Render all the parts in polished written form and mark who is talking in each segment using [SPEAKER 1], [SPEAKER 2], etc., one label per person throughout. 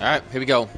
[SPEAKER 1] All right, here we go.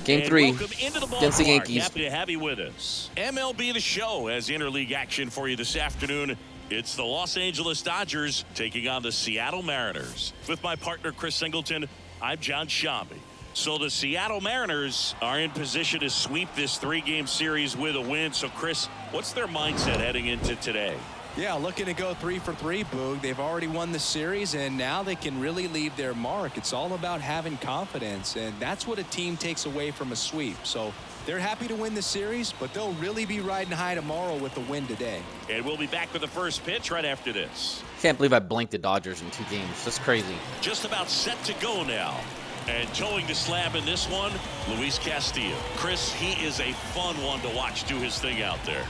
[SPEAKER 1] Game 3 against the Yankees.
[SPEAKER 2] Happy to have you with us. MLB The Show has interleague action for you this afternoon. It's the Los Angeles Dodgers taking on the Seattle Mariners. With my partner, Chris Singleton, I'm John Shambi. So the Seattle Mariners are in position to sweep this three-game series with a win. So, Chris, what's their mindset heading into today?
[SPEAKER 3] Yeah, looking to go 3 for 3, Boog. They've already won the series, and now they can really leave their mark. It's all about having confidence, and that's what a team takes away from a sweep. So they're happy to win the series, but they'll really be riding high tomorrow with the win today.
[SPEAKER 2] And we'll be back with the first pitch right after this.
[SPEAKER 1] Can't believe I blanked the Dodgers in 2 games. That's crazy.
[SPEAKER 2] Just about set to go now. And towing the slab in this one, Luis Castillo. Chris, he is a fun one to watch do his thing out there.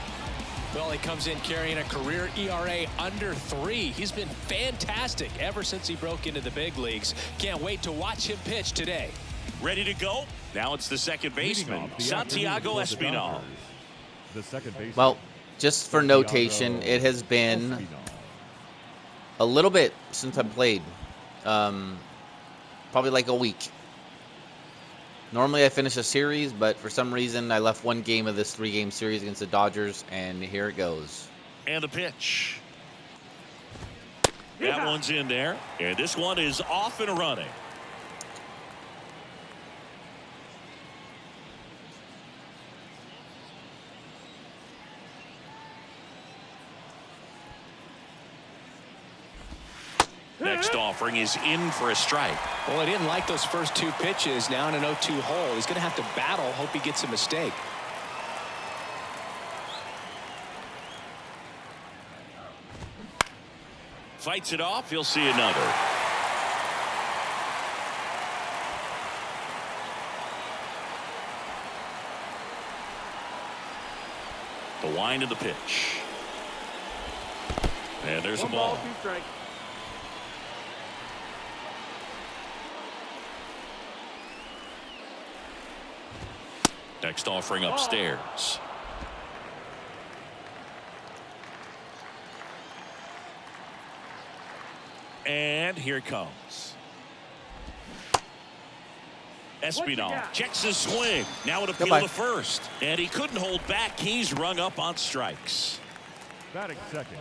[SPEAKER 4] Well, he comes in carrying a career ERA under 3. He's been fantastic ever since he broke into the big leagues. Can't wait to watch him pitch today.
[SPEAKER 2] Ready to go? Now it's the second baseman, Santiago Espinal.
[SPEAKER 1] Well, just for notation, it has been a little bit since I played. Probably like a week. Normally I finish a series, but for some reason I left 1 game of this 3-game series against the Dodgers, and here it goes.
[SPEAKER 2] And the pitch. That one's in there, and this one is off and running. Next offering is in for a strike.
[SPEAKER 4] Well, he didn't like those first 2 pitches. Now in an 0-2 hole. He's going to have to battle. Hope he gets a mistake.
[SPEAKER 2] Fights it off. He'll see another. The wind of the pitch. And there's a ball.
[SPEAKER 5] 1 ball, 2 strikes.
[SPEAKER 2] Next offering upstairs. And here it comes. Espinal checks his swing. Now an appeal to first. And he couldn't hold back. He's rung up on strikes.
[SPEAKER 5] Batting second.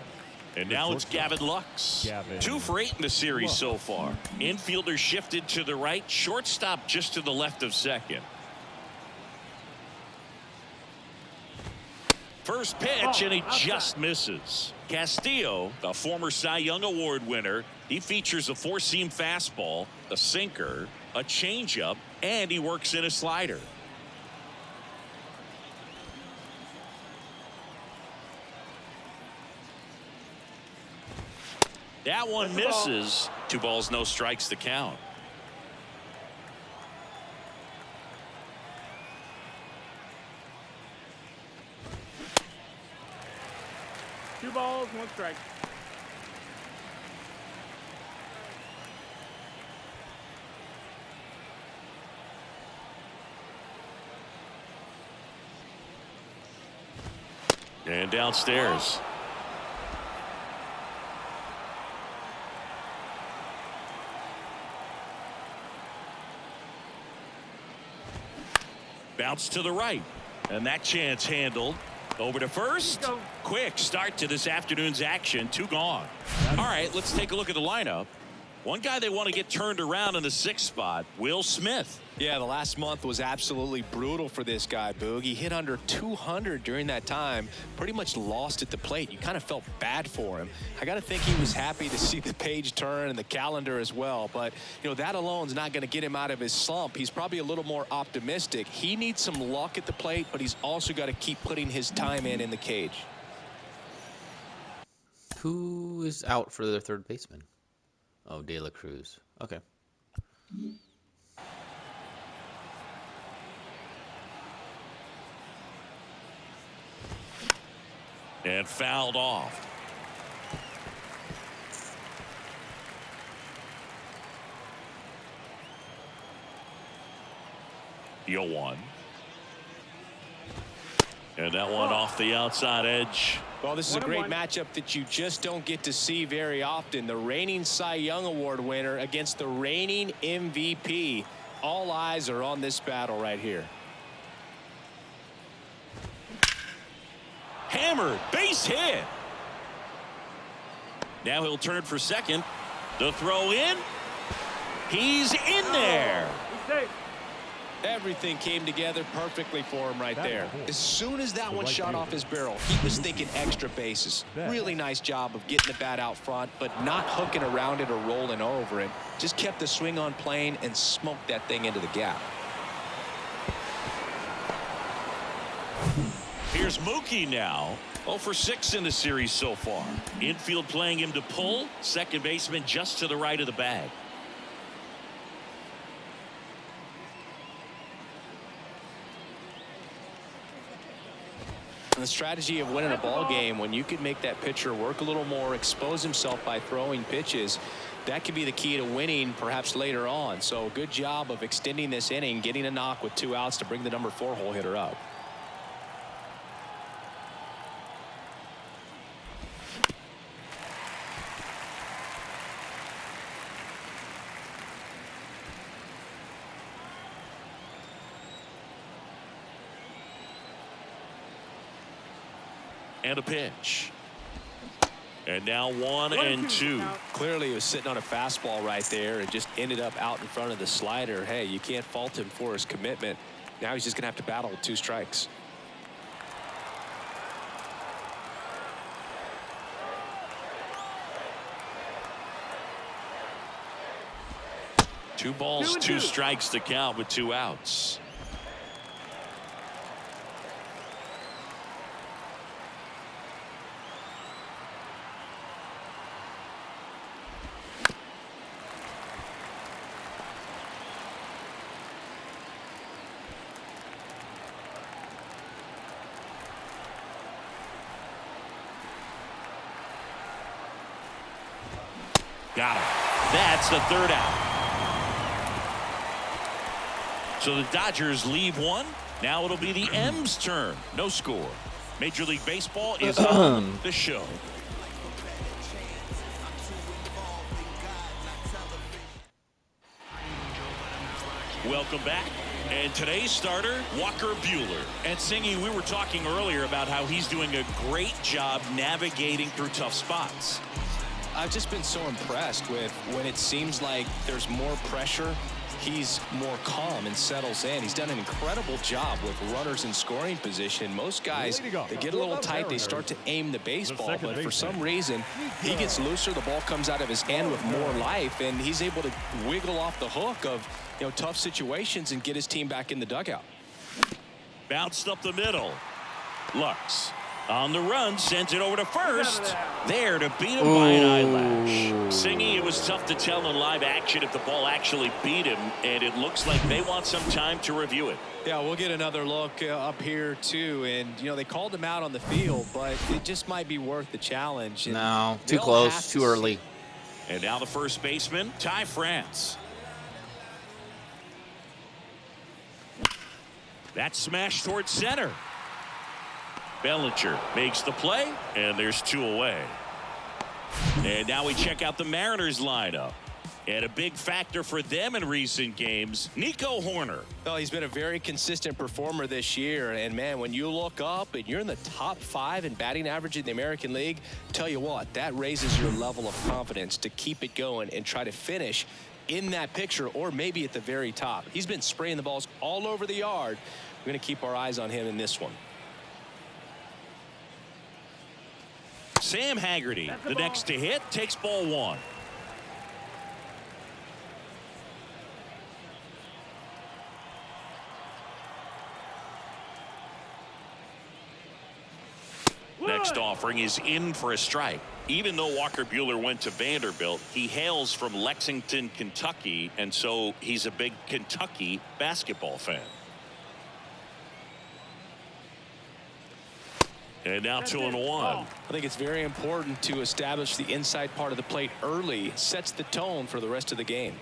[SPEAKER 2] And now it's Gavin Lux. 2 for 8 in the series so far. Infielder shifted to the right. Shortstop just to the left of second. First pitch, and he just misses. Castillo, the former Cy Young Award winner, he features a 4-seam fastball, a sinker, a changeup, and he works in a slider. That one misses. 2 balls, no strikes to count.
[SPEAKER 5] Two balls, 1 strike.
[SPEAKER 2] And downstairs. Bounce to the right. And that chance handled. Over to first. Quick start to this afternoon's action. 2 gone. All right, let's take a look at the lineup. One guy they want to get turned around in the 6th spot, Will Smith.
[SPEAKER 4] Yeah, the last month was absolutely brutal for this guy, Boog. He hit under 200 during that time. Pretty much lost at the plate. You kind of felt bad for him. I got to think he was happy to see the page turn and the calendar as well. But, you know, that alone is not going to get him out of his slump. He's probably a little more optimistic. He needs some luck at the plate, but he's also got to keep putting his time in the cage.
[SPEAKER 1] Who is out for the 3rd baseman? Oh, De La Cruz. Okay.
[SPEAKER 2] And fouled off. 0-1. And that one off the outside edge.
[SPEAKER 4] Well, this is a great matchup that you just don't get to see very often. The reigning Cy Young Award winner against the reigning MVP. All eyes are on this battle right here.
[SPEAKER 2] Hammered, base hit. Now he'll turn for second. The throw in. He's in there.
[SPEAKER 5] He's safe.
[SPEAKER 4] Everything came together perfectly for him right
[SPEAKER 5] That is
[SPEAKER 4] there.
[SPEAKER 5] cool.
[SPEAKER 4] As soon as that
[SPEAKER 5] The
[SPEAKER 4] one
[SPEAKER 5] right
[SPEAKER 4] shot
[SPEAKER 5] fielder.
[SPEAKER 4] off his barrel, he was thinking extra bases.
[SPEAKER 5] That.
[SPEAKER 4] Really nice job of getting the bat out front, but not hooking around it or rolling over it. Just kept the swing on plane and smoked that thing into the gap.
[SPEAKER 2] Here's Mookie now. 0 for 6 in the series so far. Infield playing him to pull. Second baseman just to the right of the bag.
[SPEAKER 4] The strategy of winning a ball game, when you can make that pitcher work a little more, expose himself by throwing pitches, that could be the key to winning perhaps later on. So good job of extending this inning, getting a knock with 2 outs to bring the number 4 hole hitter up.
[SPEAKER 2] And a pitch. And now 1-2.
[SPEAKER 4] Clearly he was sitting on a fastball right there and just ended up out in front of the slider. Hey, you can't fault him for his commitment. Now he's just going to have to battle with 2 strikes.
[SPEAKER 2] Two balls, 2 strikes to count with 2 outs. Got him. That's the 3rd out. So the Dodgers leave 1. Now it'll be the M's turn. No score. Major League Baseball is on the show. Welcome back. And today's starter, Walker Buehler. And Singy, we were talking earlier about how he's doing a great job navigating through tough spots.
[SPEAKER 4] I've just been so impressed with when it seems like there's more pressure, he's more calm and settles in. He's done an incredible job with runners in scoring position. Most guys, they get a little tight, they start to aim the baseball, but for some reason, he gets looser, the ball comes out of his hand with more life, and he's able to wiggle off the hook of, tough situations and get his team back in the dugout.
[SPEAKER 2] Bounced up the middle. Lux on the run, sends it over to first. There to beat him by an eyelash. Singy, it was tough to tell in live action if the ball actually beat him, and it looks like they want some time to review it.
[SPEAKER 4] Yeah, we'll get another look up here too, and they called him out on the field, but it just might be worth the challenge. And
[SPEAKER 1] no, too close, too early.
[SPEAKER 2] And now the first baseman, Ty France. That's smashed towards center. Bellinger makes the play, and there's 2 away. And now we check out the Mariners lineup. And a big factor for them in recent games, Nico Horner.
[SPEAKER 4] Well, he's been a very consistent performer this year. And, man, when you look up and you're in the top 5 in batting average in the American League, tell you what, that raises your level of confidence to keep it going and try to finish in that picture or maybe at the very top. He's been spraying the balls all over the yard. We're going to keep our eyes on him in this one.
[SPEAKER 2] Sam Haggerty, the next to hit, takes ball 1. Next offering is in for a strike. Even though Walker Buehler went to Vanderbilt, he hails from Lexington, Kentucky, and so he's a big Kentucky basketball fan. And now 2-1.
[SPEAKER 4] I think it's very important to establish the inside part of the plate early. Sets the tone for the rest of the game.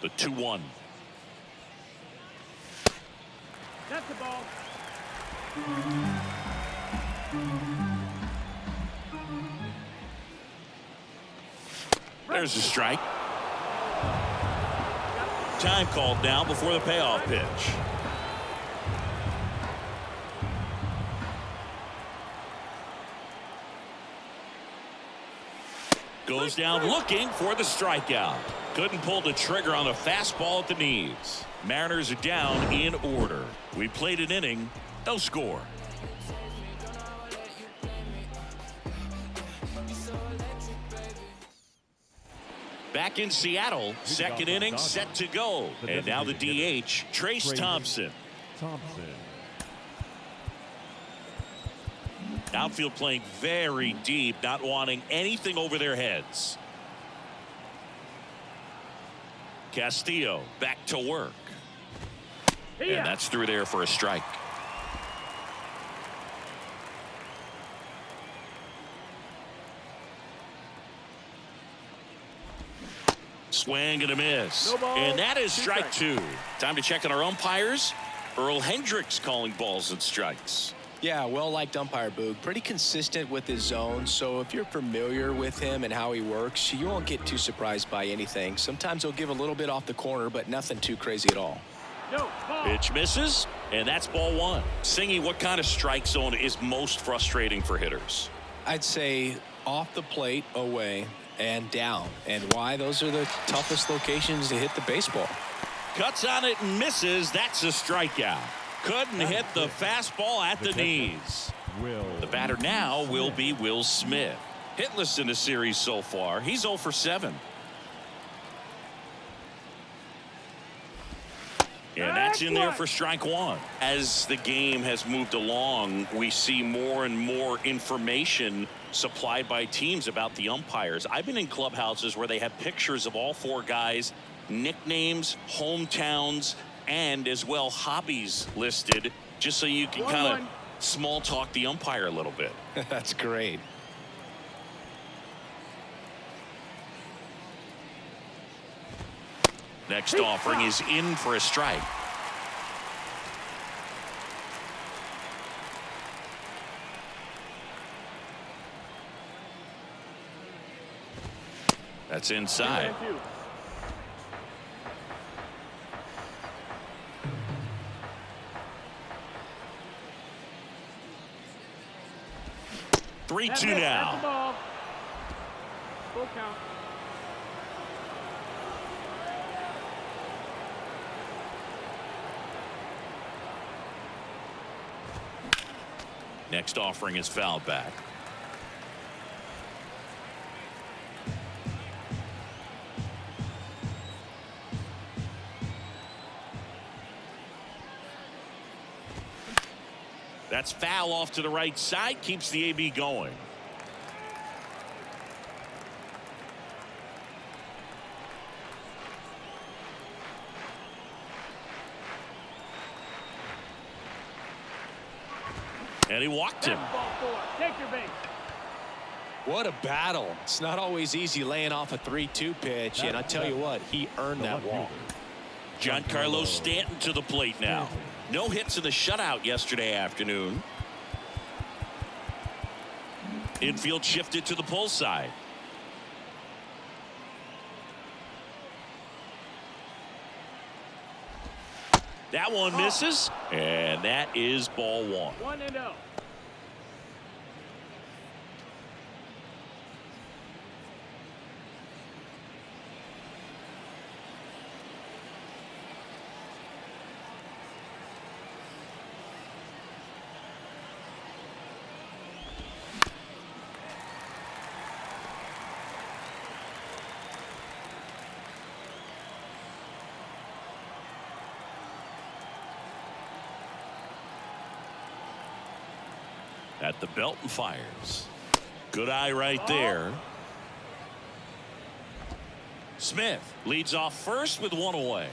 [SPEAKER 2] The 2-1.
[SPEAKER 5] That's the ball.
[SPEAKER 2] There's a strike. time called now before the payoff pitch. Goes down looking for the strikeout. Couldn't pull the trigger on the fastball at the knees. Mariners are down in order. We played an inning, no score. Back in Seattle, second inning set to go. And now the DH, Trace Thompson. Outfield playing very deep, not wanting anything over their heads. Castillo back to work. And that's through there for a strike. Swing and a miss.
[SPEAKER 5] No ball,
[SPEAKER 2] and that is strike
[SPEAKER 5] strikes.
[SPEAKER 2] two. Time to check on our umpires. Earl Hendricks calling balls and strikes.
[SPEAKER 4] Yeah, well-liked umpire, Boog. Pretty consistent with his zone, so if you're familiar with him and how he works, you won't get too surprised by anything. Sometimes he'll give a little bit off the corner, but nothing too crazy at all.
[SPEAKER 5] No, ball.
[SPEAKER 2] Pitch misses, and that's ball one. Singy, what kind of strike zone is most frustrating for hitters?
[SPEAKER 4] I'd say off the plate, away, and down. And why? Those are the toughest locations to hit the baseball.
[SPEAKER 2] Cuts on it and misses. That's a strikeout. Couldn't hit the fastball at the knees. The batter now will be Will Smith. Hitless in the series so far. He's 0 for 7. And that's in there for strike one. As the game has moved along, we see more and more information supplied by teams about the umpires. I've been in clubhouses where they have pictures of all four guys, nicknames, hometowns, and as well hobbies listed, just so you can kind of small talk the umpire a little bit.
[SPEAKER 4] That's great.
[SPEAKER 2] Next offering is in for a strike. That's inside. 3-2 now.
[SPEAKER 5] Full count.
[SPEAKER 2] Next offering is fouled back. That's foul off to the right side, keeps the AB going. And he walked him.
[SPEAKER 5] Ball four. Take your base.
[SPEAKER 4] What a battle. It's not always easy laying off a 3-2 pitch, and I tell you what, he earned that walk.
[SPEAKER 2] Giancarlo Stanton to the plate now. No hits in the shutout yesterday afternoon. Infield shifted to the pull side. That one misses, and that is ball one.
[SPEAKER 5] 1-0.
[SPEAKER 2] At the belt and fires. Good eye right there. Smith leads off first with one away.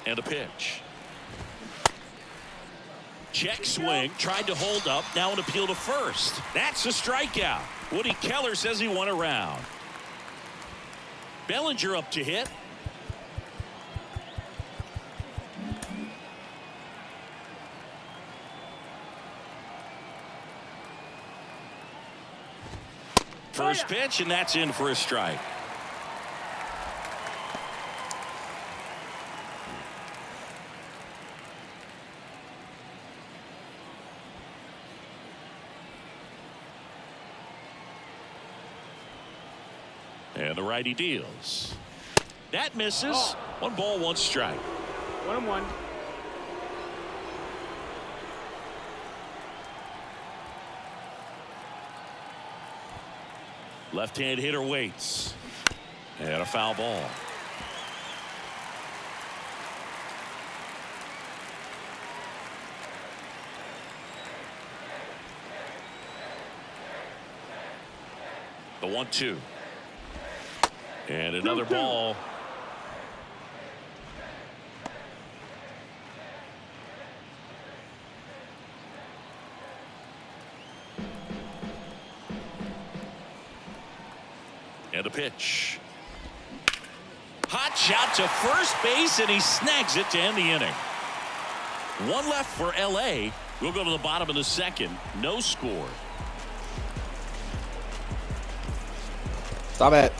[SPEAKER 2] And a pitch. Check swing, tried to hold up, now an appeal to first. That's a strikeout. Woody Keller says he won a round. Bellinger up to hit. First pitch, and that's in for a strike. And the righty deals. That misses. 1 ball, 1 strike.
[SPEAKER 5] 1-1.
[SPEAKER 2] Left-hand hitter waits. And a foul ball. The 1-2. And another ball. And a pitch. Hot shot to first base, and he snags it to end the inning. 1 left for LA. We'll go to the bottom of the second. No score.
[SPEAKER 1] Stop it.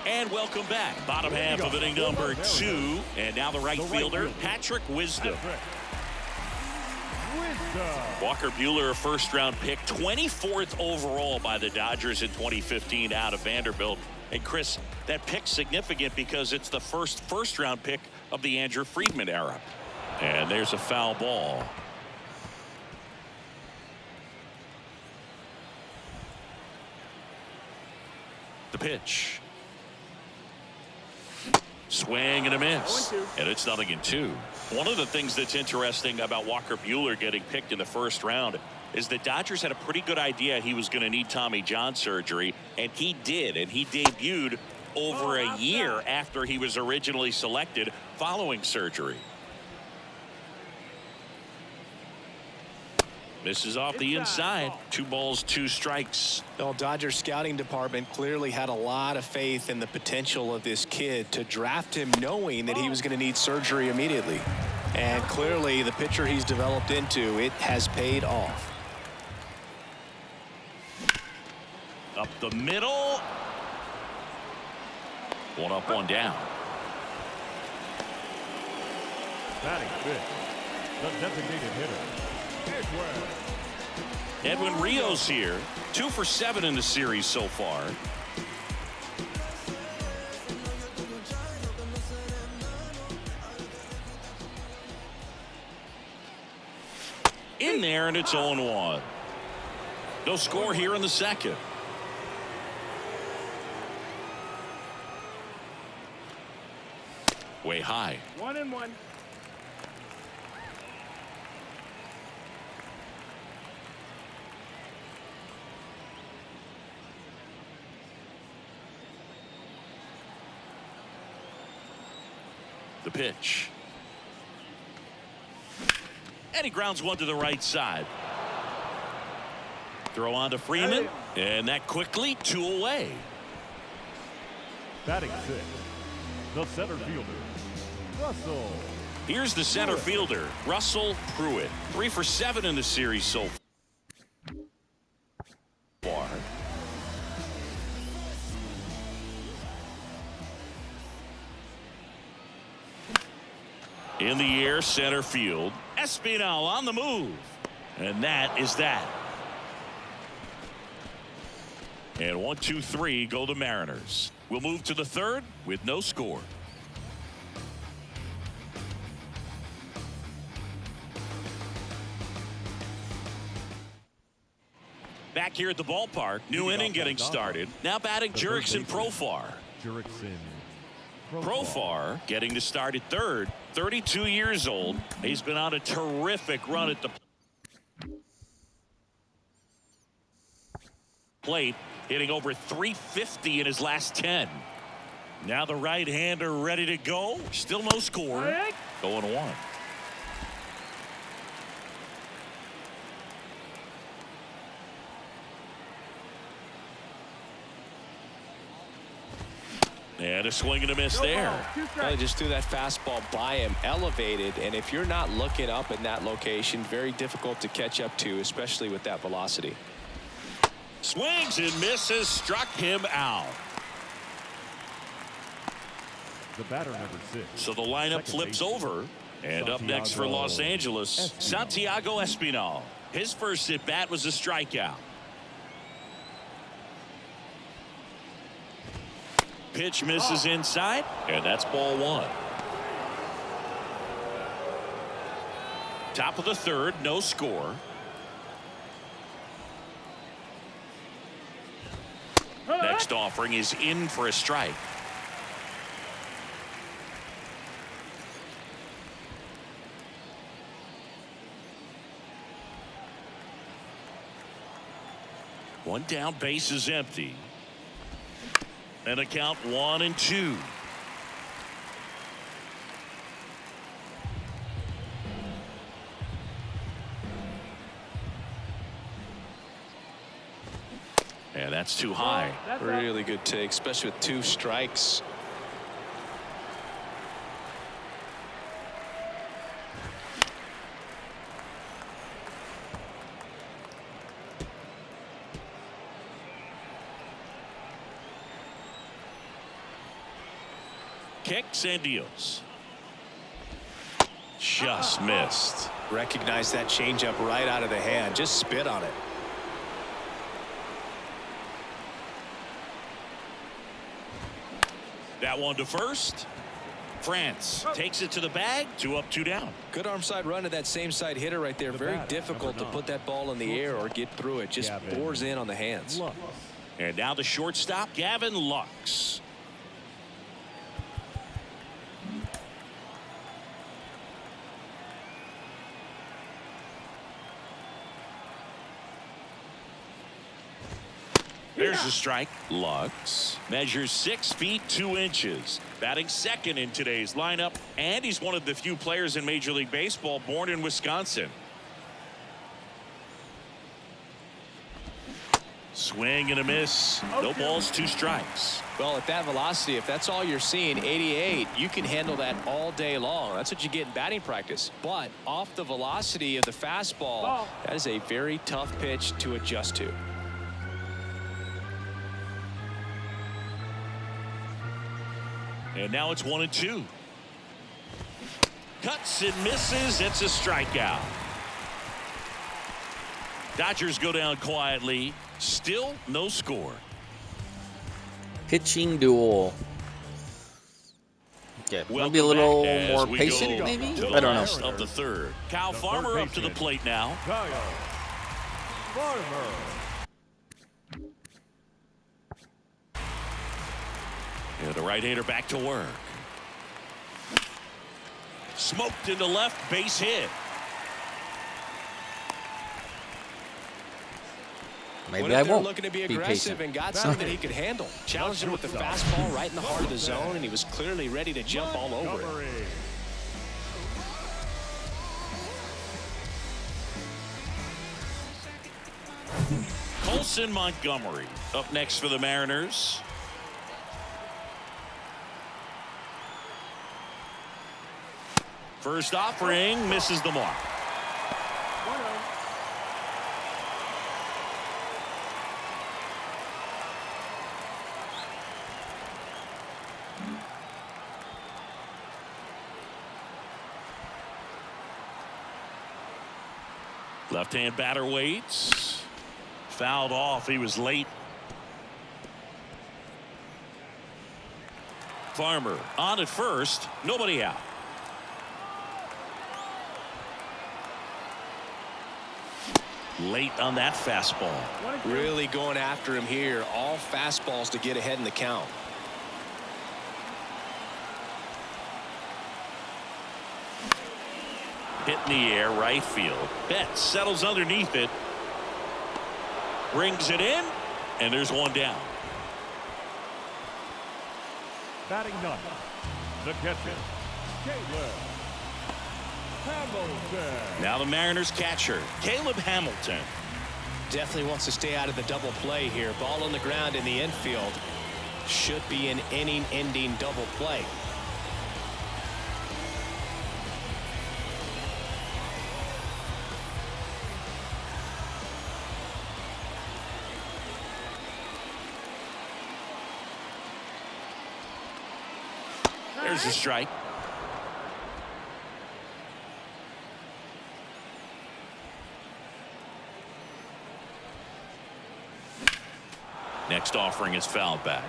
[SPEAKER 2] And welcome back. Bottom half of inning number 2. And now the right fielder, Patrick Wisdom. Walker Buehler, a first-round pick, 24th overall by the Dodgers in 2015 out of Vanderbilt. And Chris, that pick's significant because it's the first-round pick of the Andrew Friedman era. And there's a foul ball. The pitch. Swing and a miss. And it's 0-2. One of the things that's interesting about Walker Buehler getting picked in the first round is the Dodgers had a pretty good idea he was going to need Tommy John surgery, and he did. And he debuted over a year after he was originally selected following surgery. Misses off the inside. 2 balls, 2 strikes.
[SPEAKER 4] Well, Dodgers scouting department clearly had a lot of faith in the potential of this kid to draft him knowing that he was going to need surgery immediately. And clearly the pitcher he's developed into, it has paid off.
[SPEAKER 2] Up the middle. 1 up, 1 down.
[SPEAKER 6] Batting fifth, the designated hitter,
[SPEAKER 2] Edwin Rios here, 2 for 7 in the series so far. In there, and it's 0-1. No score here in the second. Way high.
[SPEAKER 5] 1-1.
[SPEAKER 2] The pitch. And he grounds 1 to the right side. Throw on to Freeman. And that quickly 2 away.
[SPEAKER 6] batting sixth, the center fielder, Russell.
[SPEAKER 2] Here's the center fielder, Russell Pruitt. 3 for 7 in the series so far. In the air, center field. Espinal on the move. And that is that. And 1, 2, 3 go the Mariners. We'll move to the third with no score. Back here at the ballpark, new inning getting started. Now batting Jurickson Profar. Profar getting to start at third, 32 years old. He's been on a terrific run at the plate, hitting over 350 in his last 10. Now the right-hander ready to go. Still no score. 0-1. And a swing and a miss there.
[SPEAKER 3] Well, they just threw that fastball by him, elevated, and if you're not looking up in that location, very difficult to catch up to, especially with that velocity.
[SPEAKER 2] Swings and misses, struck him out.
[SPEAKER 6] The batter, number 6.
[SPEAKER 2] So the lineup
[SPEAKER 6] Second
[SPEAKER 2] flips
[SPEAKER 6] baseman,
[SPEAKER 2] over. And up next for Los Angeles, Santiago Espinal. His first at bat was a strikeout. Pitch misses inside, and that's ball 1. Top of the third, no score. Next offering is in for a strike. One down, base is empty. And a count 1-2. And that's too high.
[SPEAKER 3] Really good take, especially with 2 strikes.
[SPEAKER 2] Kicks and deals. Just missed.
[SPEAKER 3] Recognize that changeup right out of the hand. Just spit on it.
[SPEAKER 2] That one to first. France takes it to the bag. 2 up, 2 down.
[SPEAKER 3] Good arm side run to that same side hitter right there. Very difficult to put that ball in the air or get through it. Just bores in on the hands.
[SPEAKER 2] And now the shortstop, Gavin Lux. There's a strike. Lux measures 6 feet 2 inches. Batting second in today's lineup, and he's one of the few players in Major League Baseball born in Wisconsin. Swing and a miss. No balls, 2 strikes.
[SPEAKER 3] Well, at that velocity, if that's all you're seeing, 88, you can handle that all day long. That's what you get in batting practice. But off the velocity of the fastball, that is a very tough pitch to adjust to.
[SPEAKER 2] And now it's 1-2. Cuts and misses. It's a strikeout. Dodgers go down quietly. Still no score.
[SPEAKER 1] Pitching duel. Okay, want to be a little more patient, maybe? I don't know.
[SPEAKER 2] Of the third. Kyle Farmer up to the plate now.
[SPEAKER 6] Kyle Farmer.
[SPEAKER 2] And the right-hander back to work. Smoked into left, base hit.
[SPEAKER 1] Maybe I won't
[SPEAKER 3] looking to be
[SPEAKER 1] be
[SPEAKER 3] aggressive
[SPEAKER 1] patient.
[SPEAKER 3] and got something that he could handle. Challenged him with the fastball right in the heart of the zone, and he was clearly ready to jump all over it.
[SPEAKER 2] Colson Montgomery up next for the Mariners. First offering misses the mark. Left-hand batter waits. Fouled off. He was late. Farmer on at first. Nobody out. Late on that fastball.
[SPEAKER 3] Really going after him here. All fastballs to get ahead in the count.
[SPEAKER 2] Hit in the air, right field. Betts settles underneath it. Brings it in, and there's one down.
[SPEAKER 6] Batting ninth, the catcher, Caleb Hamilton.
[SPEAKER 2] Now the Mariners catcher, Caleb Hamilton.
[SPEAKER 4] Definitely wants to stay out of the double play here. Ball on the ground in the infield. Should be an inning-ending double play.
[SPEAKER 2] There's a strike. Next offering is fouled back.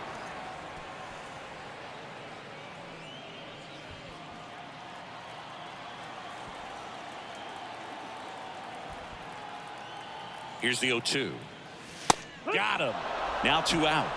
[SPEAKER 2] Here's the 0-2. Got him. Now 2 out.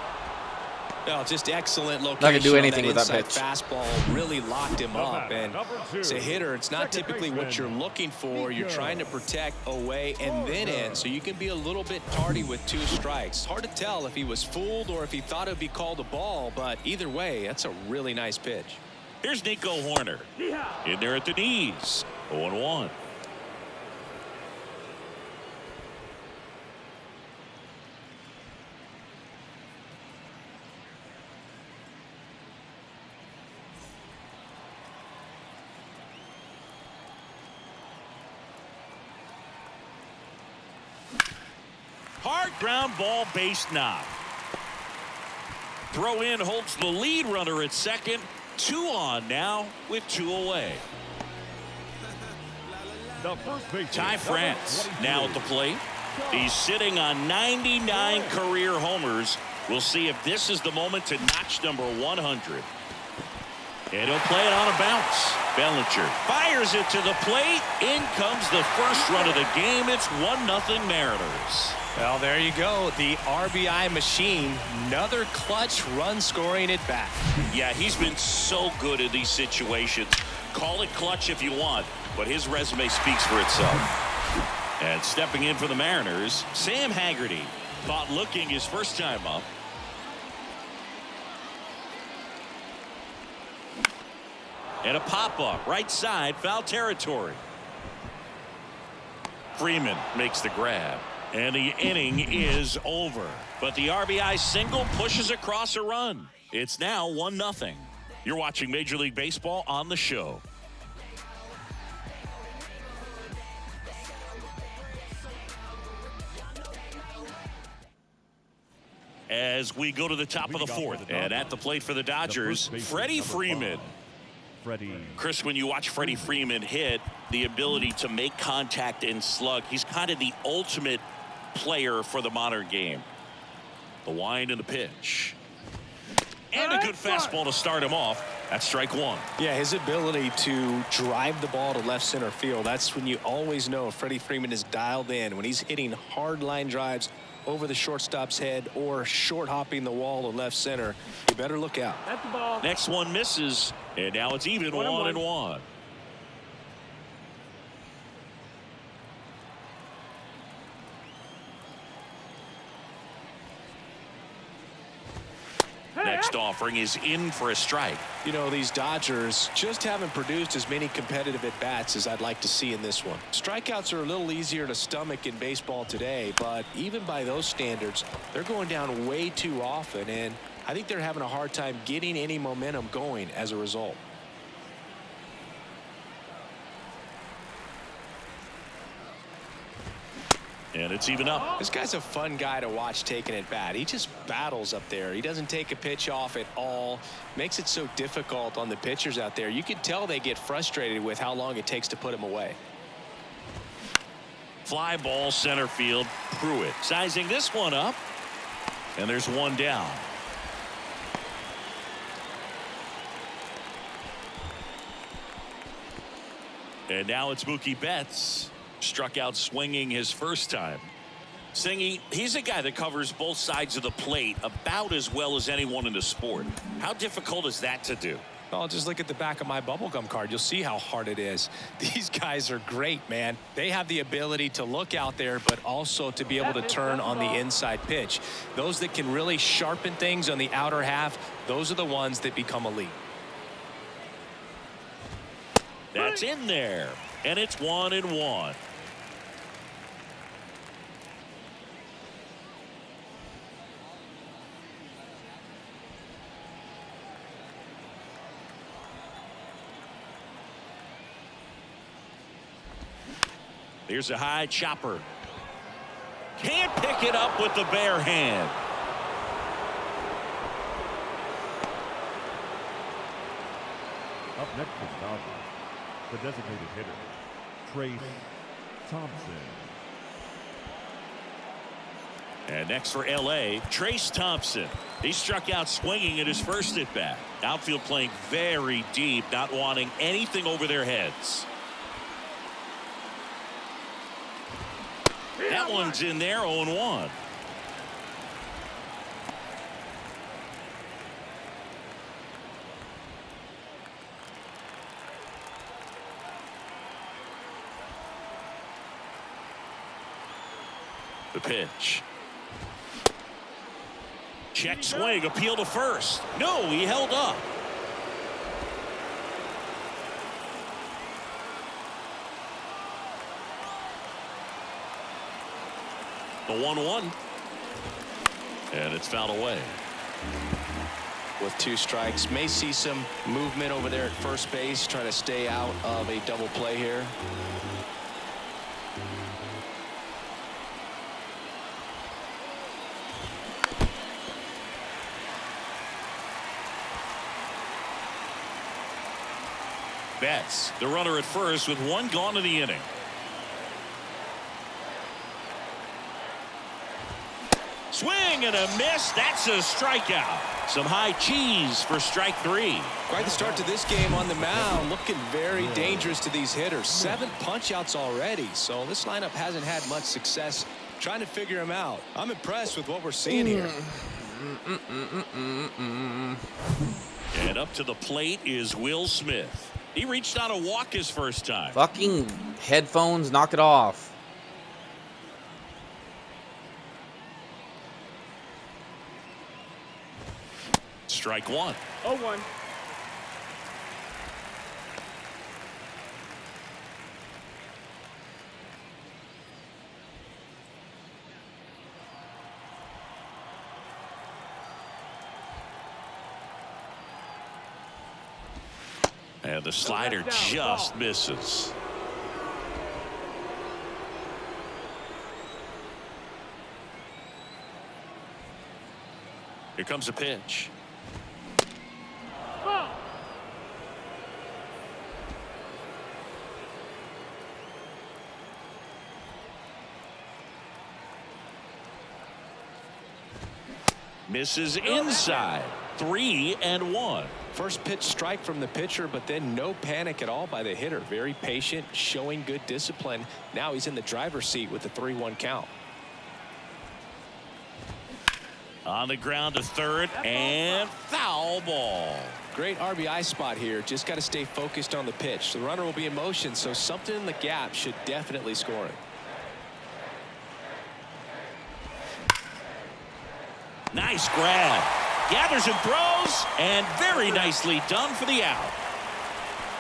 [SPEAKER 4] Oh, just excellent location.
[SPEAKER 1] Not gonna do anything
[SPEAKER 4] on
[SPEAKER 1] with that
[SPEAKER 4] inside
[SPEAKER 1] pitch.
[SPEAKER 4] Fastball really locked him up.
[SPEAKER 6] batter,
[SPEAKER 4] And
[SPEAKER 6] number 2,
[SPEAKER 4] as a hitter, it's not
[SPEAKER 6] second
[SPEAKER 4] typically what
[SPEAKER 6] baseman,
[SPEAKER 4] you're looking for. You're trying to protect away and then in, so you can be a little bit tardy with 2 strikes. Hard to tell if he was fooled or if he thought it would be called a ball, but either way, that's a really nice pitch.
[SPEAKER 2] Here's Nico Horner. In there at the knees. 0-1. Hard ground ball, base knock. Throw in holds the lead runner at second. 2 on now with 2 away.
[SPEAKER 6] The first baseman,
[SPEAKER 2] Ty
[SPEAKER 6] number
[SPEAKER 2] France
[SPEAKER 6] 23.
[SPEAKER 2] now at the plate. He's sitting on 99 career homers. We'll see if this is the moment to notch number 100. And he'll play it on a bounce. Bellinger fires it to the plate. In comes the first run of the game. It's 1-0 Mariners.
[SPEAKER 4] Well, there you go. The RBI machine. Another clutch run scoring at bat.
[SPEAKER 2] Yeah, he's been so good in these situations. Call it clutch if you want, but his resume speaks for itself. And stepping in for the Mariners, Sam Haggerty. Caught looking his first time up. And a pop-up right side, foul territory. Freeman makes the grab. And the inning is over. But the RBI single pushes across a run. It's now 1-0. You're watching Major League Baseball on the show. As we go to the top of the 4th. And at the plate for the Dodgers, Freddie Freeman. Chris, when you watch Freddie Freeman hit, the ability to make contact and slug, he's kind of the ultimate player for the modern game. The wind and the pitch. And a good fastball to start him off. That's strike 1.
[SPEAKER 4] Yeah, his ability to drive the ball to left center field, that's when you always know Freddie Freeman is dialed in. When he's hitting hard line drives over the shortstop's head or short hopping the wall to left center, you better look out.
[SPEAKER 5] That's the ball.
[SPEAKER 2] Next one misses, and now it's even 1-1. Next offering is in for a strike.
[SPEAKER 4] You know, these Dodgers just haven't produced as many competitive at-bats as I'd like to see in this one. Strikeouts are a little easier to stomach in baseball today, but even by those standards, they're going down way too often, and I think they're having a hard time getting any momentum going as a result.
[SPEAKER 2] And it's even up.
[SPEAKER 4] This guy's a fun guy to watch taking at bat. He just battles up there. He doesn't take a pitch off at all. Makes it so difficult on the pitchers out there. You can tell they get frustrated with how long it takes to put him away.
[SPEAKER 2] Fly ball center field. Pruitt sizing this one up. And there's one down. And now it's Mookie Betts. Struck out swinging his first time. Singy, he's a guy that covers both sides of the plate about as well as anyone in the sport. How difficult is that to do?
[SPEAKER 3] Oh, just look at the back of my bubblegum card. You'll see how hard it is. These guys are great, man. They have the ability to look out there, but also to be able to turn on the inside pitch. Those that can really sharpen things on the outer half, those are the ones that become elite.
[SPEAKER 2] That's in there, and it's 1-1. Here's a high chopper. Can't pick it up with the bare hand.
[SPEAKER 6] Up next for the Dodgers, the designated hitter, Trace Thompson.
[SPEAKER 2] And next for L.A., Trace Thompson. He struck out swinging at his first at-bat. Outfield playing very deep, not wanting anything over their heads. That one's in there, 0-1. The pitch. Check swing, appeal to first. No, he held up. The 1-1. And it's fouled away.
[SPEAKER 4] With 2 strikes, may see some movement over there at first base, trying to stay out of a double play here.
[SPEAKER 2] Betts, the runner at first with 1 gone in the inning. Swing and a miss. That's a strikeout. Some high cheese for strike 3.
[SPEAKER 3] Quite the start to this game on the mound. Looking very dangerous to these hitters. 7 punch-outs already. So this lineup hasn't had much success trying to figure him out. I'm impressed with what we're seeing here.
[SPEAKER 2] And up to the plate is Will Smith. He reached on a walk his first time.
[SPEAKER 1] Fucking headphones, knock it off.
[SPEAKER 2] Strike 1.
[SPEAKER 5] 0-1.
[SPEAKER 2] And the slider just misses. Here comes a pitch.
[SPEAKER 5] Ball.
[SPEAKER 2] Misses inside. 3-1.
[SPEAKER 4] First pitch strike from the pitcher, but then no panic at all by the hitter. Very patient, showing good discipline. Now he's in the driver's seat with the 3-1 count.
[SPEAKER 2] On the ground to third, and foul ball.
[SPEAKER 4] Great RBI spot here. Just got to stay focused on the pitch. The runner will be in motion, so something in the gap should definitely score it.
[SPEAKER 2] Nice grab. Gathers and throws, and very nicely done for the out.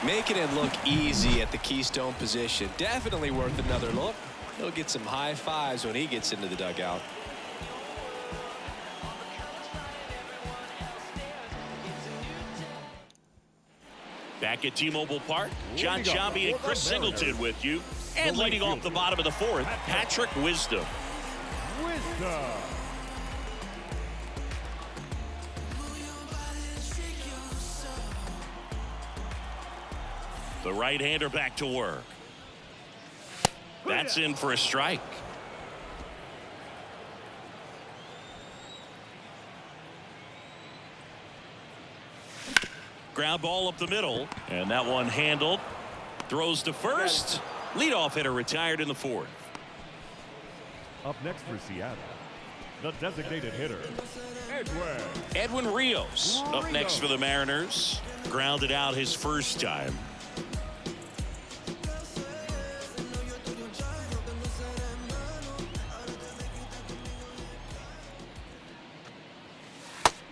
[SPEAKER 4] Making it look easy at the keystone position. Definitely worth another look. He'll get some high fives when he gets into the dugout.
[SPEAKER 2] Back at T-Mobile Park, John Sciambi and Chris Singleton with you. And leading off the bottom of the 4th, Patrick Wisdom. The right-hander back to work. That's in for a strike. Ground ball up the middle, and that one handled. Throws to first. Leadoff hitter retired in the 4th.
[SPEAKER 6] Up next for Seattle, The designated hitter, Edwin.
[SPEAKER 2] Edwin Rios up next for the Mariners. Grounded out his first time.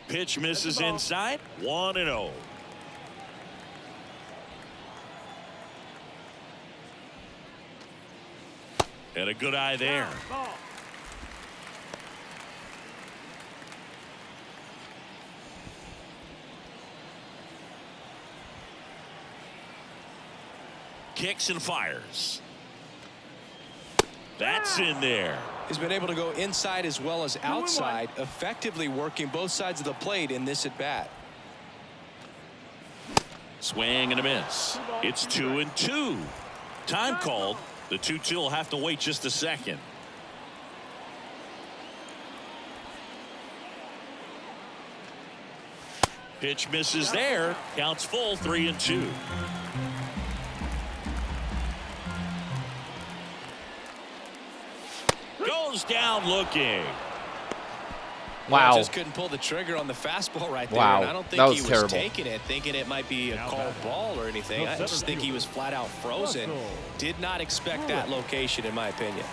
[SPEAKER 2] Pitch misses inside. 1-0. And a good eye there.
[SPEAKER 5] Ball.
[SPEAKER 2] Kicks and fires. That's in there.
[SPEAKER 3] He's been able to go inside as well as outside, effectively working both sides of the plate in this at bat.
[SPEAKER 2] Swing and a miss. It's 2-2. Time called. The 2-2 will have to wait just a second. Pitch misses there. Counts full. 3-2. Goes down looking.
[SPEAKER 1] Wow.
[SPEAKER 3] Just couldn't pull the trigger on the fastball right there.
[SPEAKER 1] Wow.
[SPEAKER 3] And I don't
[SPEAKER 1] That
[SPEAKER 3] think
[SPEAKER 1] was
[SPEAKER 3] he was
[SPEAKER 1] terrible.
[SPEAKER 3] taking it, thinking it might be a called ball or anything. I just think he was flat out frozen. Did not expect that location, in my opinion.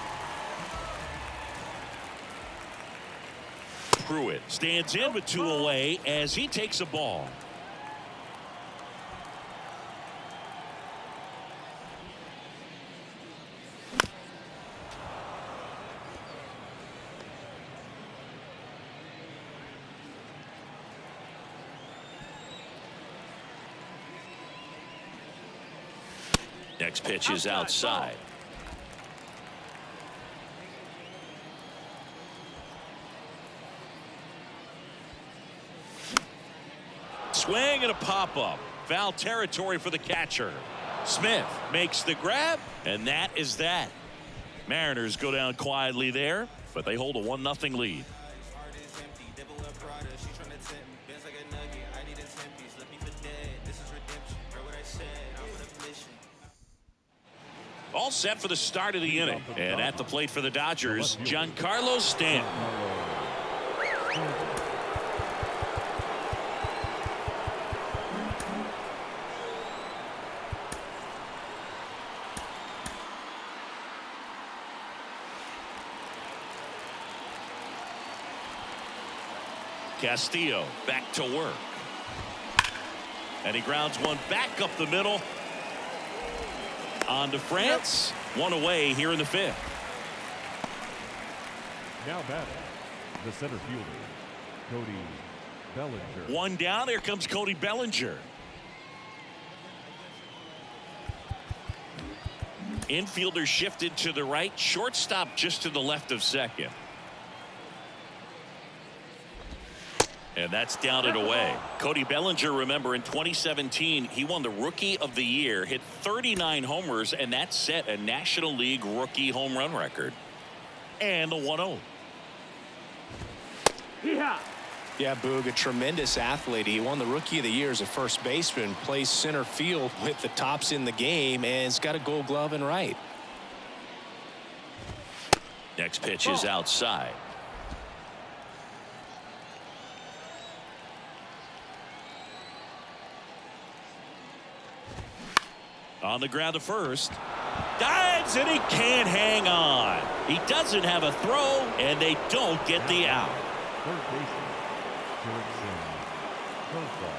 [SPEAKER 2] Pruitt stands in with 2 away as he takes a ball. Next pitch is outside. Swing and a pop-up. Foul territory for the catcher. Smith makes the grab, and that is that. Mariners go down quietly there, but they hold a 1-0 lead. All set for the start of the inning. And at the plate for the Dodgers, Giancarlo Stanton. Castillo back to work. And he grounds one back up the middle. On to France. 1 away here in the 5th.
[SPEAKER 6] Now batting, the center fielder, Cody Bellinger.
[SPEAKER 2] 1 down. Here comes Cody Bellinger. Infielder shifted to the right. Shortstop just to the left of second. And that's down and away. Cody Bellinger, remember, in 2017, he won the Rookie of the Year, hit 39 homers, and that set a National League rookie home run record. And the 1-0.
[SPEAKER 5] Yeah.
[SPEAKER 3] Yeah, Boog, a tremendous athlete. He won the Rookie of the Year as a first baseman, plays center field with the tops in the game, and has got a Gold Glove in right.
[SPEAKER 2] Next pitch is outside. On the ground to first. Dives, and he can't hang on. He doesn't have a throw, and they don't get the out.
[SPEAKER 6] Third baseman, Jurickson Profar.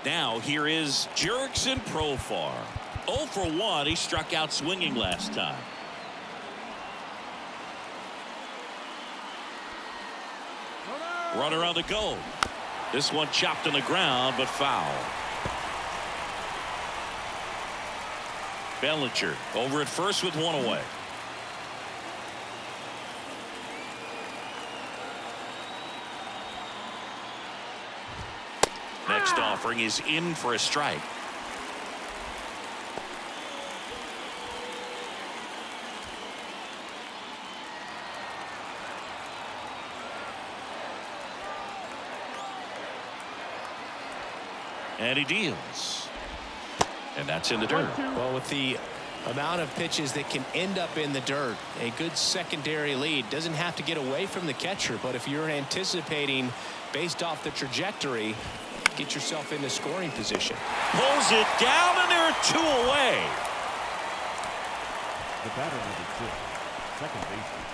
[SPEAKER 2] Now here is Jurickson Profar. 0 for 1. He struck out swinging last time. Runner on the go. This one chopped on the ground, but foul. Bellinger over at first with 1 away. Next offering is in for a strike. And he deals. And that's in the dirt.
[SPEAKER 3] Well, with the
[SPEAKER 4] amount of pitches that can end up in the dirt. A good secondary lead. Doesn't have to get away from the catcher, but if you're anticipating based off the trajectory, get yourself into scoring position.
[SPEAKER 2] Pulls it down, and there are 2 away.
[SPEAKER 6] The batter number 6, second baseman,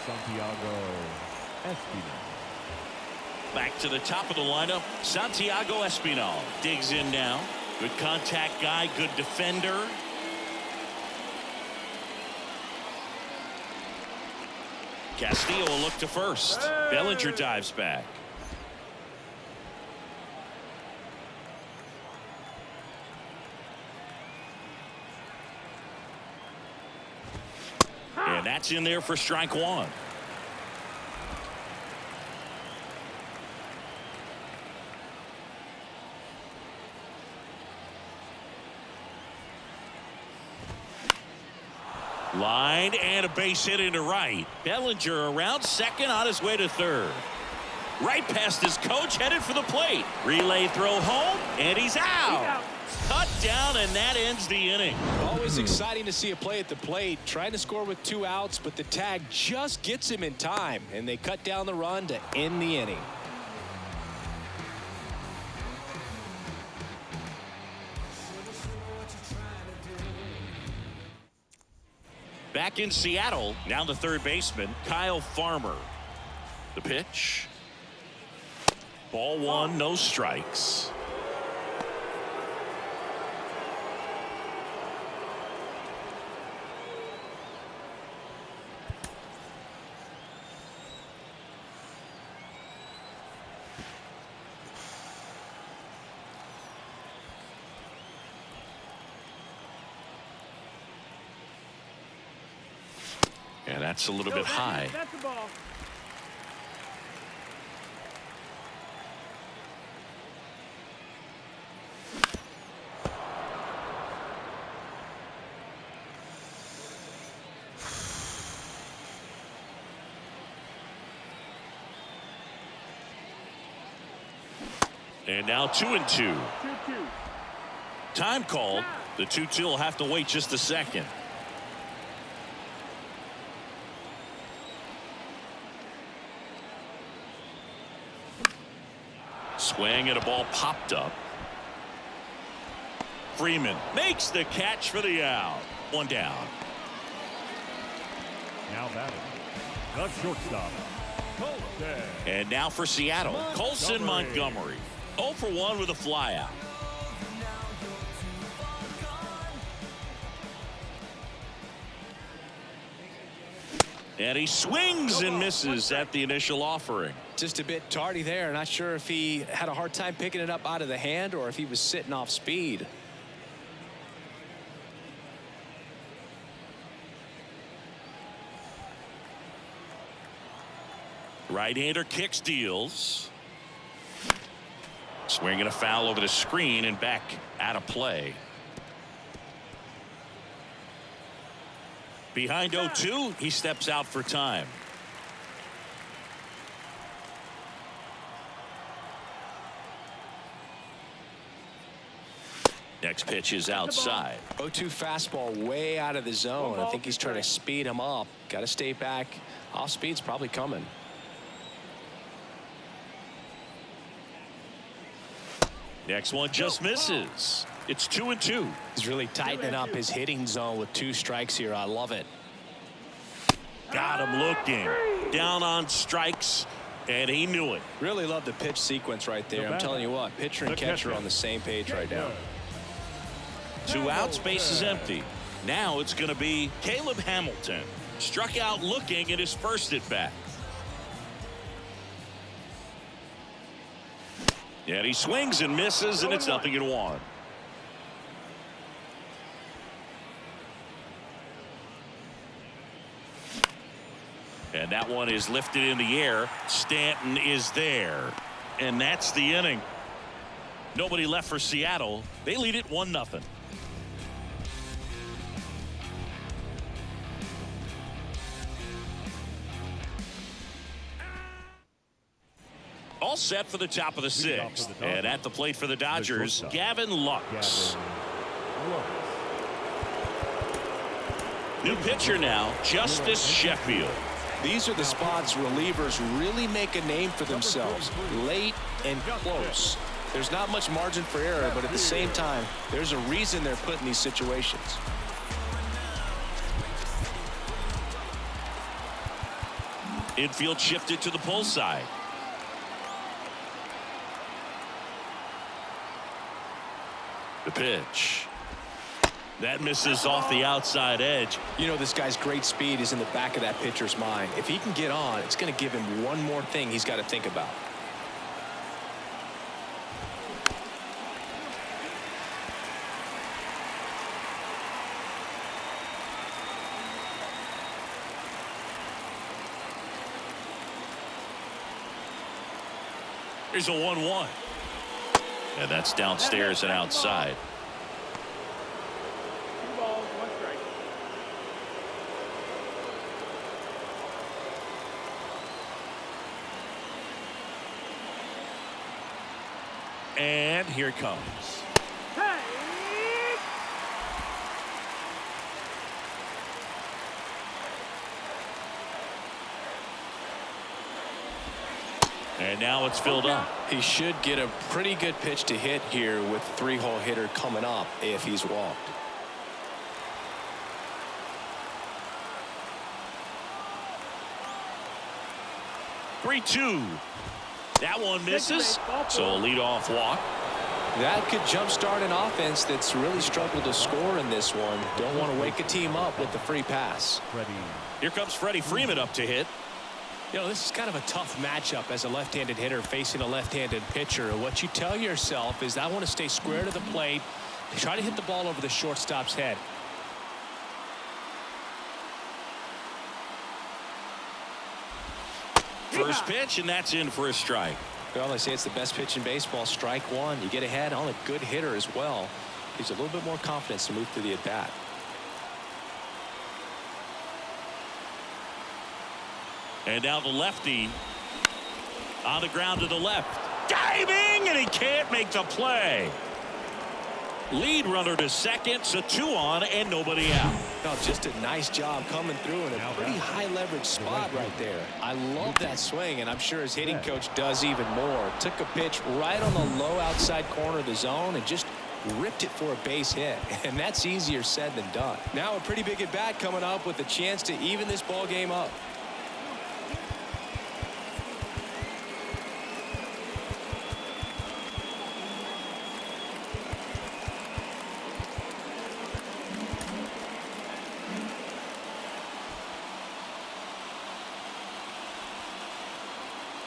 [SPEAKER 6] Santiago Espinal.
[SPEAKER 2] Back to the top of the lineup, Santiago Espinal digs in now. Good contact guy, good defender. Castillo will look to first. Bellinger dives back. And that's in there for strike 1. Line and a base hit into right. Bellinger around second, on his way to third. Right past his coach, headed for the plate. Relay throw home, and he's out. Cut down, and that ends the inning.
[SPEAKER 4] Always exciting to see a play at the plate. Trying to score with 2 outs, but the tag just gets him in time, and they cut down the run to end the inning.
[SPEAKER 2] Back in Seattle, now the third baseman, Kyle Farmer. The pitch. Ball 1, no strikes. And that's a little bit high.
[SPEAKER 5] That's the ball.
[SPEAKER 2] And now 2-2.
[SPEAKER 5] 2-2.
[SPEAKER 2] Time called. The 2-2 will have to wait just a second. Swing and a ball popped up. Freeman makes the catch for the out. 1 down.
[SPEAKER 6] Now batting, the shortstop, Colton.
[SPEAKER 2] And now for Seattle, Colson Montgomery. 0 for 1 with a flyout. And he swings and misses at the initial offering.
[SPEAKER 4] Just a bit tardy there. Not sure if he had a hard time picking it up out of the hand or if he was sitting off speed.
[SPEAKER 2] Right-hander kicks, deals. Swinging a foul over the screen and back out of play. Behind 0-2, he steps out for time. Next pitch is outside.
[SPEAKER 4] 0-2 fastball way out of the zone. I think he's trying to speed him up. Got to stay back. Off speed's probably coming.
[SPEAKER 2] Next one just misses. It's 2-2.
[SPEAKER 4] He's really tightening up his hitting zone with 2 strikes here. I love it.
[SPEAKER 2] Got him looking. Down on strikes, and he knew it.
[SPEAKER 4] Really love the pitch sequence right there. I'm telling you what, pitcher and catcher are on the same page right now.
[SPEAKER 2] 2 outs, base is empty. Now it's going to be Caleb Hamilton. Struck out looking at his first at bat. And he swings and misses, and it's 0-1. And that one is lifted in the air. Stanton is there. And that's the inning. Nobody left for Seattle. They lead it 1-0. All set for the top of the 6th. And at the plate for the Dodgers, Gavin Lux. New pitcher now, Justice Sheffield.
[SPEAKER 4] These are the spots relievers really make a name for themselves. Late and close. There's not much margin for error, but at the same time, there's a reason they're put in these situations.
[SPEAKER 2] Infield shifted to the pull side. The pitch. That misses off the outside edge.
[SPEAKER 4] You know, this guy's great speed is in the back of that pitcher's mind. If he can get on, it's going to give him one more thing he's got to think about.
[SPEAKER 2] Here's a 1-1. And that's downstairs and outside.
[SPEAKER 5] 2 balls, 1 strike.
[SPEAKER 2] And here it comes.
[SPEAKER 5] Hey!
[SPEAKER 2] And now it's filled up.
[SPEAKER 4] He should get a pretty good pitch to hit here with 3-hole hitter coming up if he's walked.
[SPEAKER 2] Three-two. That one misses. So a leadoff walk.
[SPEAKER 4] That could jumpstart an offense that's really struggled to score in this one. Don't want to wake a team up with the free pass.
[SPEAKER 6] Freddie.
[SPEAKER 2] Here comes Freddie Freeman up to hit.
[SPEAKER 4] You know, this is kind of a tough matchup as a left-handed hitter facing a left-handed pitcher. What you tell yourself is, I want to stay square to the plate, try to hit the ball over the shortstop's head.
[SPEAKER 2] First pitch, and that's in for a strike.
[SPEAKER 4] Well, they say it's the best pitch in baseball. Strike one. You get ahead on a good hitter as well. Gives a little bit more confidence to move through the at-bat.
[SPEAKER 2] And now the lefty on the ground to the left. Diving, and he can't make the play. Lead runner to second, so 2 on and nobody out.
[SPEAKER 4] Oh, just a nice job coming through in a pretty high leverage spot right there. I love that swing, and I'm sure his hitting coach does even more. Took a pitch right on the low outside corner of the zone and just ripped it for a base hit. And that's easier said than done. Now a pretty big at bat coming up with a chance to even this ball game up.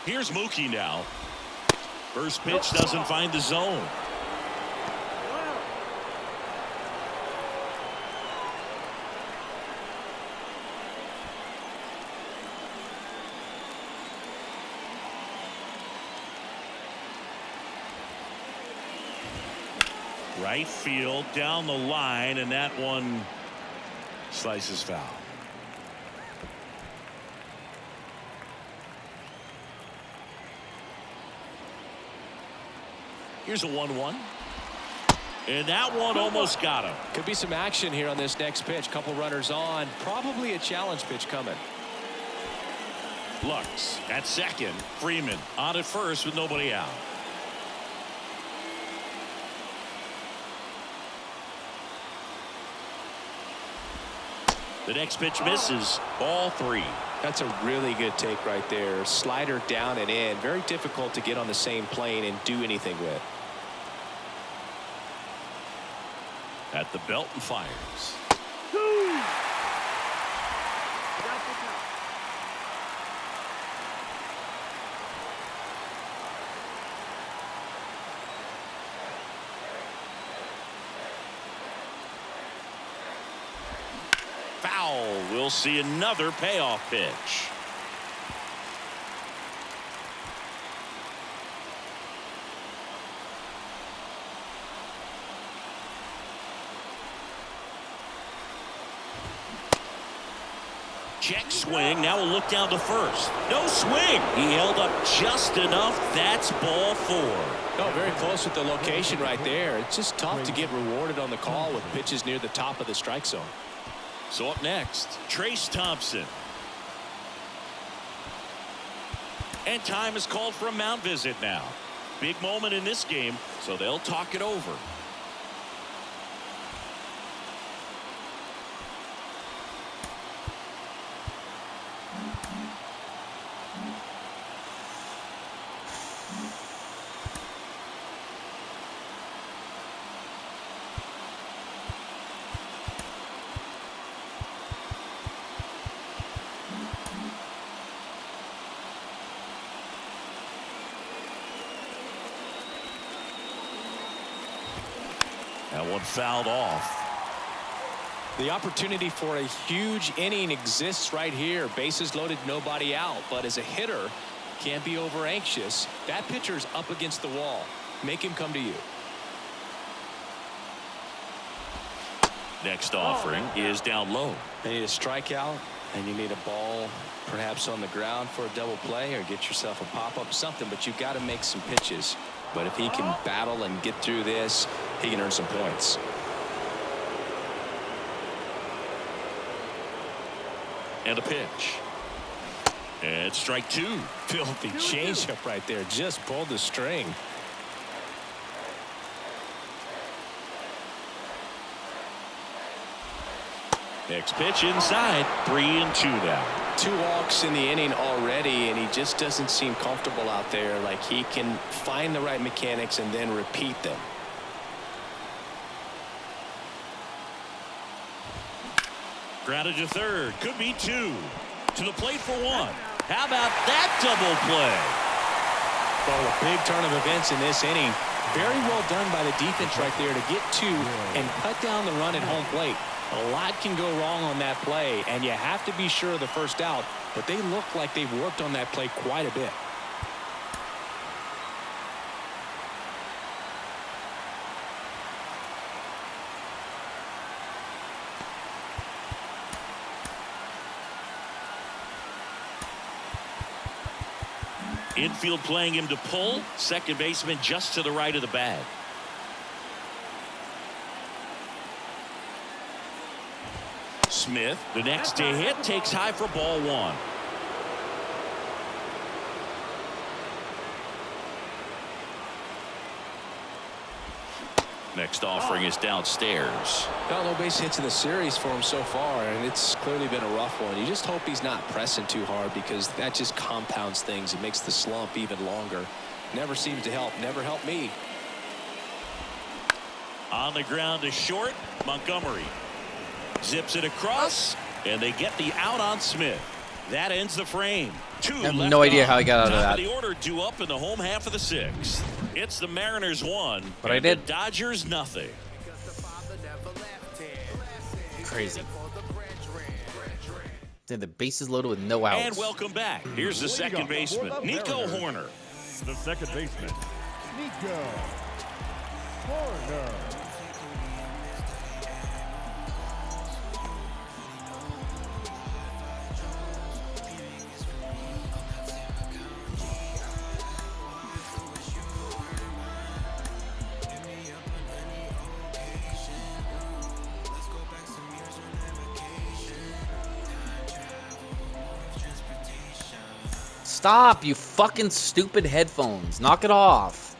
[SPEAKER 2] Here's Mookie now. First pitch doesn't find the zone. Right field down the line, and that one slices foul. Here's a 1-1. And that one almost got him.
[SPEAKER 4] Could be some action here on this next pitch. Couple runners on. Probably a challenge pitch coming.
[SPEAKER 2] Lux at second. Freeman on at first with nobody out. The next pitch misses. Ball 3.
[SPEAKER 4] That's a really good take right there. Slider down and in. Very difficult to get on the same plane and do anything with.
[SPEAKER 2] At the belt and fires. Foul. We'll see another payoff pitch. Check swing. Now we'll look down to first. No swing. He held up just enough. That's ball 4.
[SPEAKER 4] Oh, very close with the location right there. It's just tough to get rewarded on the call with pitches near the top of the strike zone.
[SPEAKER 2] So up next, Trace Thompson. And time is called for a mound visit now. Big moment in this game, so they'll talk it over. That one fouled off.
[SPEAKER 4] The opportunity for a huge inning exists right here. Bases loaded, nobody out. But as a hitter, can't be over anxious. That pitcher's up against the wall. Make him come to you.
[SPEAKER 2] Next offering is down low.
[SPEAKER 4] You need a strikeout, and you need a ball perhaps on the ground for a double play, or get yourself a pop-up, something. But you've got to make some pitches. But if he can battle and get through this, he can earn some points.
[SPEAKER 2] And a pitch. And strike two.
[SPEAKER 4] Filthy changeup right there. Just pulled the string.
[SPEAKER 2] Next pitch inside. 3-2 now.
[SPEAKER 4] 2 walks in the inning already, and he just doesn't seem comfortable out there. Like he can find the right mechanics and then repeat them.
[SPEAKER 2] Grounded to third. Could be 2. To the plate for 1. How about that double play?
[SPEAKER 4] Well, a big turn of events in this inning. Very well done by the defense right there to get 2 and cut down the run at home plate. A lot can go wrong on that play, and you have to be sure of the first out, but they look like they've worked on that play quite a bit.
[SPEAKER 2] Infield playing him to pull. Second baseman just to the right of the bag. Smith, the next to hit, takes high for ball 1. Next offering is downstairs.
[SPEAKER 4] Got no base hits in the series for him so far, and it's clearly been a rough one. You just hope he's not pressing too hard, because that just compounds things. It makes the slump even longer. Never seems to help. Never helped me.
[SPEAKER 2] On the ground to short. Montgomery zips it across, and they get the out on Smith. That ends the frame. 2
[SPEAKER 1] I have
[SPEAKER 2] left
[SPEAKER 1] no idea
[SPEAKER 2] on.
[SPEAKER 1] how I got out of
[SPEAKER 2] Top
[SPEAKER 1] that.
[SPEAKER 2] The order due up in the home half of the 6th. It's the Mariners 1,
[SPEAKER 1] But I
[SPEAKER 2] and
[SPEAKER 1] did.
[SPEAKER 2] the Dodgers nothing.
[SPEAKER 1] Crazy. Then the bases loaded with no outs.
[SPEAKER 2] And welcome back. Here's the second baseman, Nico Horner.
[SPEAKER 6] The second baseman, Nico Horner.
[SPEAKER 1] Stop, you fucking stupid headphones. Knock it off.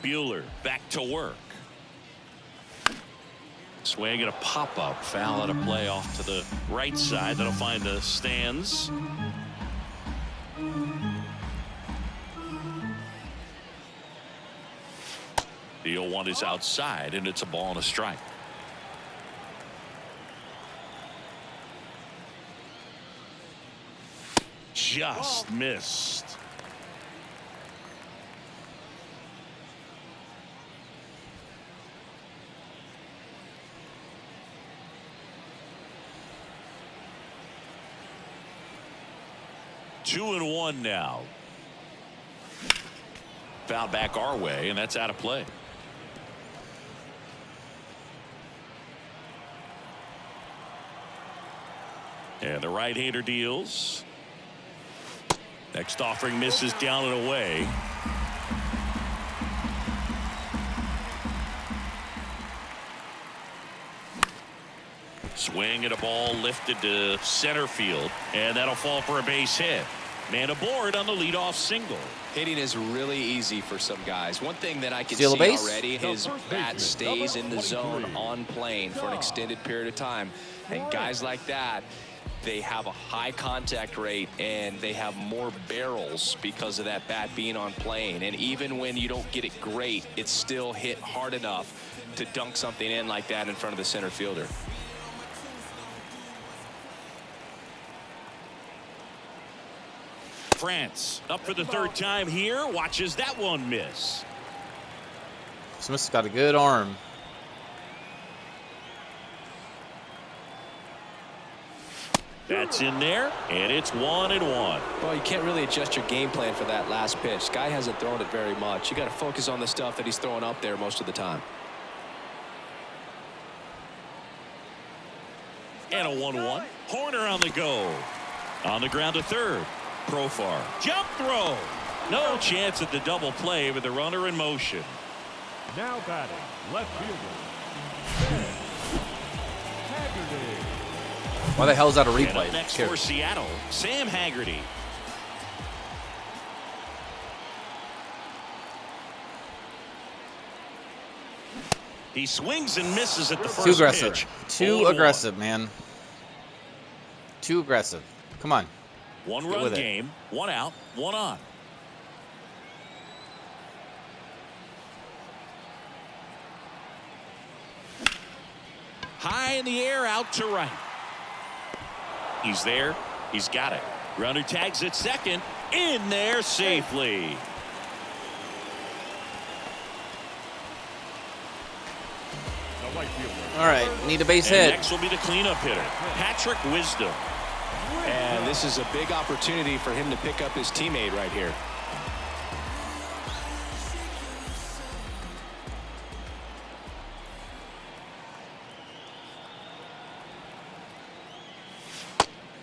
[SPEAKER 2] Buehler back to work. Swing and a pop-up. Foul out of play off to the right side. That'll find the stands. The 0-1 is outside, and it's a ball and a strike. Just missed. Two and one now. Foul back our way, and that's out of play. And the right-hander deals. Next offering misses down and away. Swing and a ball lifted to center field, and that'll fall for a base hit. Man aboard on the leadoff single.
[SPEAKER 4] Hitting is really easy for some guys. One thing that I can
[SPEAKER 1] Steal a
[SPEAKER 4] see
[SPEAKER 1] base?
[SPEAKER 4] already, his bat stays in the zone on plane for an extended period of time. And guys like that, they have a high contact rate and they have more barrels because of that bat being on plane. And even when you don't get it great, it's still hit hard enough to dunk something in like that in front of the center fielder.
[SPEAKER 2] France up for the third time here. Watches that one miss.
[SPEAKER 1] Smith's got a good arm.
[SPEAKER 2] That's in there, and it's 1-1.
[SPEAKER 4] Well, you can't really adjust your game plan for that last pitch. Guy hasn't thrown it very much. You got to focus on the stuff that he's throwing up there most of the time.
[SPEAKER 2] And a 1-1. Horner on the go. On the ground to third. Profar. Jump throw. No chance at the double play with the runner in motion.
[SPEAKER 6] Now batting, left fielder. Haggerty.
[SPEAKER 1] Why the hell is that a
[SPEAKER 2] And
[SPEAKER 1] replay?
[SPEAKER 2] up next
[SPEAKER 1] Here.
[SPEAKER 2] for Seattle, Sam Haggerty. He swings and misses at the
[SPEAKER 1] Too
[SPEAKER 2] first
[SPEAKER 1] aggressive.
[SPEAKER 2] pitch.
[SPEAKER 1] Too
[SPEAKER 2] 0-1.
[SPEAKER 1] aggressive, man. Too aggressive. Come on.
[SPEAKER 2] One
[SPEAKER 1] Get
[SPEAKER 2] run
[SPEAKER 1] with it.
[SPEAKER 2] game, one out, one on. High in the air, out to right. He's there. He's got it. Runner tags at second. In there safely.
[SPEAKER 6] The right fielder.
[SPEAKER 1] All right. Need a base
[SPEAKER 2] And
[SPEAKER 1] hit.
[SPEAKER 2] next will be the cleanup hitter, Patrick Wisdom.
[SPEAKER 4] And this is a big opportunity for him to pick up his teammate right here.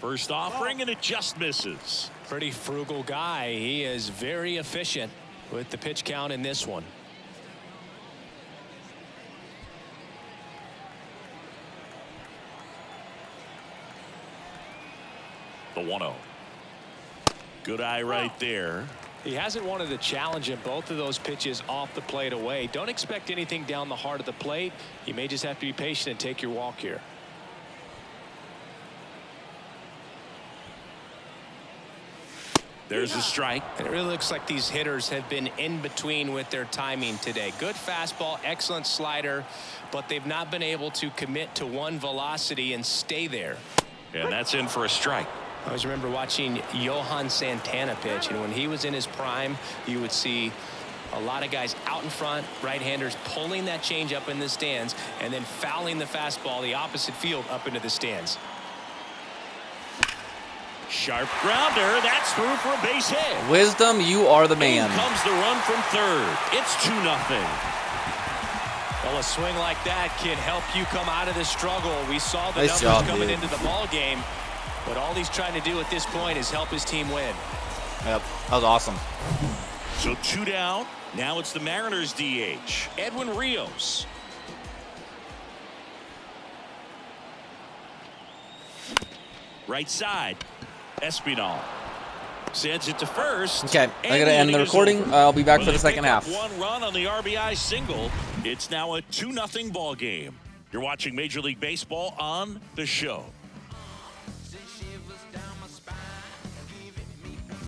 [SPEAKER 2] First offering, and it just misses.
[SPEAKER 4] Pretty frugal guy. He is very efficient with the pitch count in this one.
[SPEAKER 2] The 1-0. Good eye right there.
[SPEAKER 4] He hasn't wanted to challenge in both of those pitches off the plate away. Don't expect anything down the heart of the plate. You may just have to be patient and take your walk here.
[SPEAKER 2] There's a strike.
[SPEAKER 4] And it really looks like these hitters have been in between with their timing today. Good fastball, excellent slider, but they've not been able to commit to one velocity and stay there.
[SPEAKER 2] And that's in for a strike.
[SPEAKER 4] I always remember watching Johan Santana pitch, and when he was in his prime, you would see a lot of guys out in front, right-handers pulling that change up in the stands and then fouling the fastball the opposite field up into the stands.
[SPEAKER 2] Sharp grounder. That's through for a base hit.
[SPEAKER 1] Wisdom, you are the man.
[SPEAKER 2] In comes the run from third. It's 2-0.
[SPEAKER 4] Well, a swing like that can help you come out of the struggle. We saw the
[SPEAKER 1] Nice
[SPEAKER 4] numbers
[SPEAKER 1] job,
[SPEAKER 4] coming
[SPEAKER 1] dude.
[SPEAKER 4] into the ball game, but all he's trying to do at this point is help his team win.
[SPEAKER 1] Yep. That was awesome.
[SPEAKER 2] So 2 down. Now it's the Mariners DH, Edwin Rios. Right side, Espinal. Sends it to first.
[SPEAKER 1] Okay, I
[SPEAKER 2] and
[SPEAKER 1] gotta
[SPEAKER 2] the
[SPEAKER 1] end the
[SPEAKER 2] inning is
[SPEAKER 1] recording.
[SPEAKER 2] over.
[SPEAKER 1] I'll be back
[SPEAKER 2] Well,
[SPEAKER 1] for the
[SPEAKER 2] they
[SPEAKER 1] second
[SPEAKER 2] pick up
[SPEAKER 1] half.
[SPEAKER 2] one run on the RBI single. It's now a 2-0 ball game. You're watching Major League Baseball on the show.